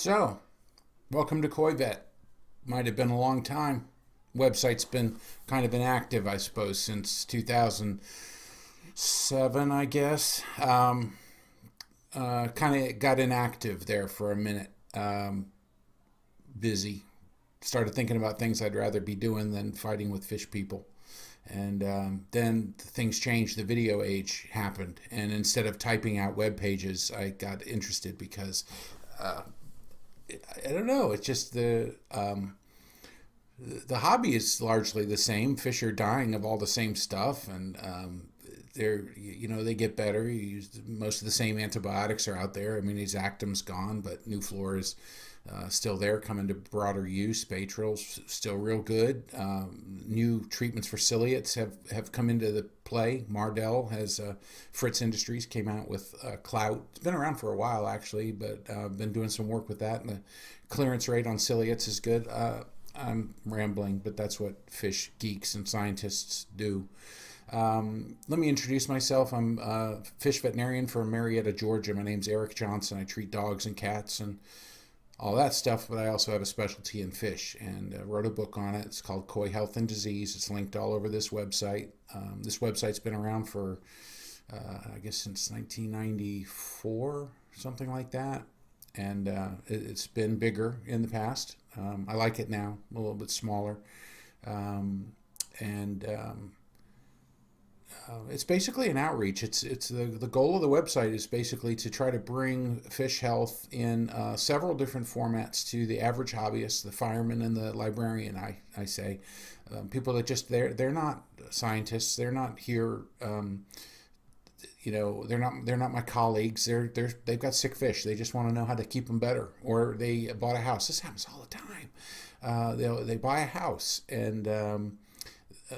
So, welcome to KoiVet. Might have been a long time. Website's been kind of inactive, I suppose, since 2007, I guess. Kind of got inactive there for a minute. Busy. Started thinking about things I'd rather be doing than fighting with fish people. And then things changed. The video age happened. And instead of typing out web pages, I got interested because I don't know. It's just the hobby is largely the same. Fish are dying of all the same stuff, and they get better. You use most of the same antibiotics are out there. I mean, Exactum's gone, but New Flora is still there, coming to broader use. Batryl's still real good. New treatments for ciliates have come into the play. Mardell has Fritz Industries came out with Clout. It's been around for a while actually, but I've been doing some work with that, and the clearance rate on ciliates is good. I'm rambling, but that's what fish geeks and scientists do. Let me introduce myself. I'm a fish veterinarian for Marietta, Georgia. My name's Erik Johnson. I treat dogs and cats and all that stuff, but I also have a specialty in fish, and wrote a book on it. It's called Koi Health and Disease. It's linked all over this website. This website's been around for, I guess, since 1994, something like that, and it's been bigger in the past. I like it now, a little bit smaller, and it's basically an outreach. It's the goal of the website is basically to try to bring fish health in several different formats to the average hobbyist, the fireman, and the librarian. I say people that just they're not scientists. They're not here. They're not my colleagues. They've got sick fish. They just want to know how to keep them better. Or they bought a house. This happens all the time. They buy a house, and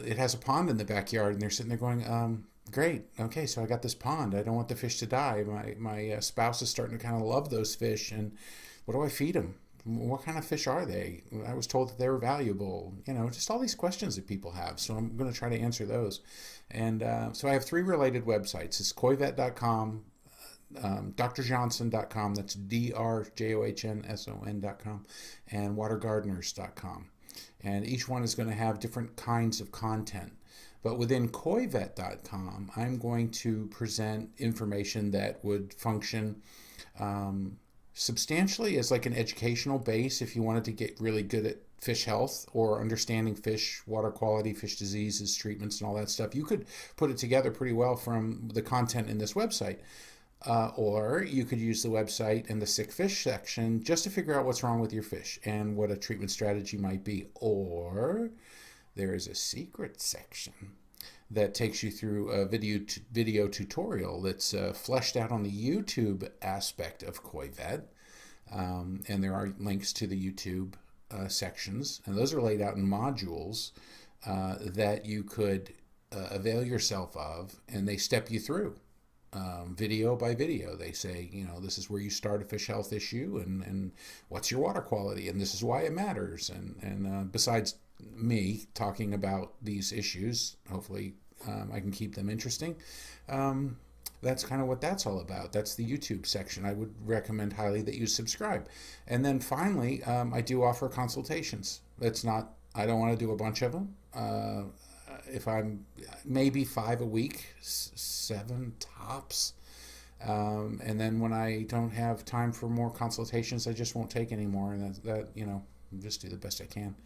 it has a pond in the backyard, and they're sitting there going, great, okay, so I got this pond. I don't want the fish to die. My spouse is starting to kind of love those fish, and what do I feed them? What kind of fish are they? I was told that they were valuable. Just all these questions that people have. So I'm going to try to answer those. And so I have 3 related websites. It's KoiVet.com, drjohnson.com, that's drjohnson.com, and watergardeners.com. And each one is going to have different kinds of content. But within KoiVet.com, I'm going to present information that would function substantially as like an educational base if you wanted to get really good at fish health or understanding fish, water quality, fish diseases, treatments, and all that stuff. You could put it together pretty well from the content in this website. Or you could use the website and the sick fish section just to figure out what's wrong with your fish and what a treatment strategy might be. Or there is a secret section that takes you through a video tutorial that's fleshed out on the YouTube aspect of KoiVet. And there are links to the YouTube sections, and those are laid out in modules that you could avail yourself of, and they step you through. Video by video. They say, this is where you start a fish health issue, and what's your water quality, and this is why it matters. And besides me talking about these issues, hopefully I can keep them interesting. That's kind of what that's all about. That's the YouTube section. I would recommend highly that you subscribe. And then finally, I do offer consultations. I don't want to do a bunch of them. If I'm maybe 5 a week, 7 tops. And then when I don't have time for more consultations, I just won't take any more. And that just do the best I can.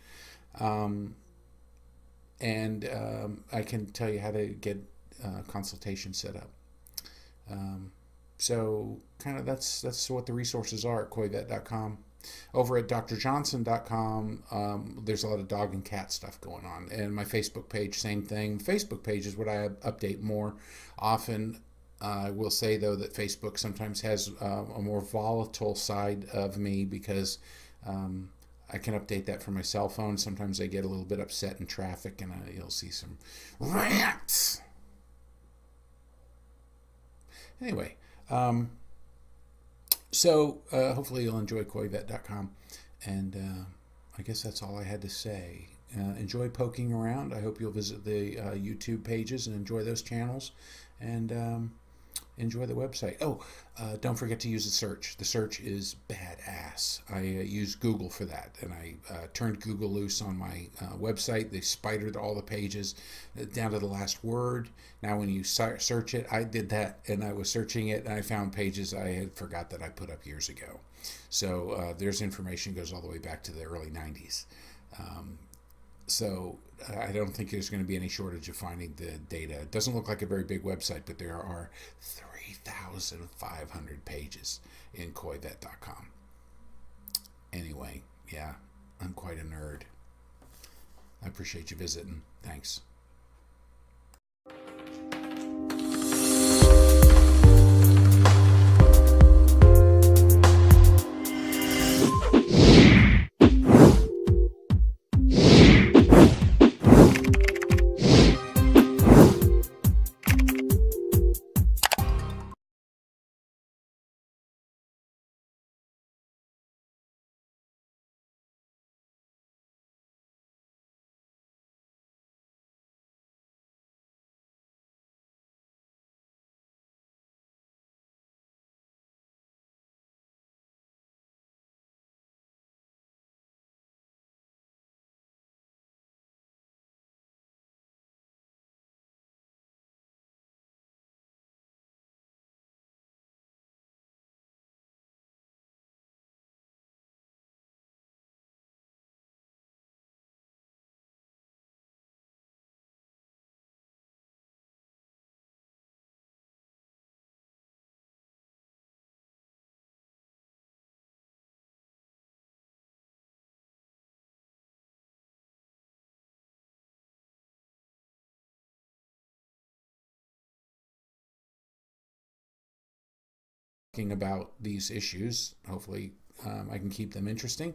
I can tell you how to get consultation set up. So kind of that's what the resources are at KoiVet.com. Over at drjohnson.com, there's a lot of dog and cat stuff going on. And my Facebook page, same thing. Facebook page is what I update more often. I will say, though, that Facebook sometimes has a more volatile side of me because I can update that from my cell phone. Sometimes I get a little bit upset in traffic, and you'll see some rants. Anyway, so hopefully you'll enjoy KoiVet.com, and I guess that's all I had to say. Enjoy poking around. I hope you'll visit the YouTube pages and enjoy those channels, and Enjoy the website. Oh, don't forget to use the search. The search is badass. I use Google for that, and I turned Google loose on my website. They spidered all the pages down to the last word. Now, when you search it, I did that, and I was searching it, and I found pages I had forgot that I put up years ago. So there's information goes all the way back to the early '90s. Um, so I don't think there's going to be any shortage of finding the data. It doesn't look like a very big website, but there are 3,500 pages in KoiVet.com. Anyway, yeah, I'm quite a nerd. I appreciate you visiting. Thanks. Talking about these issues. Hopefully, I can keep them interesting.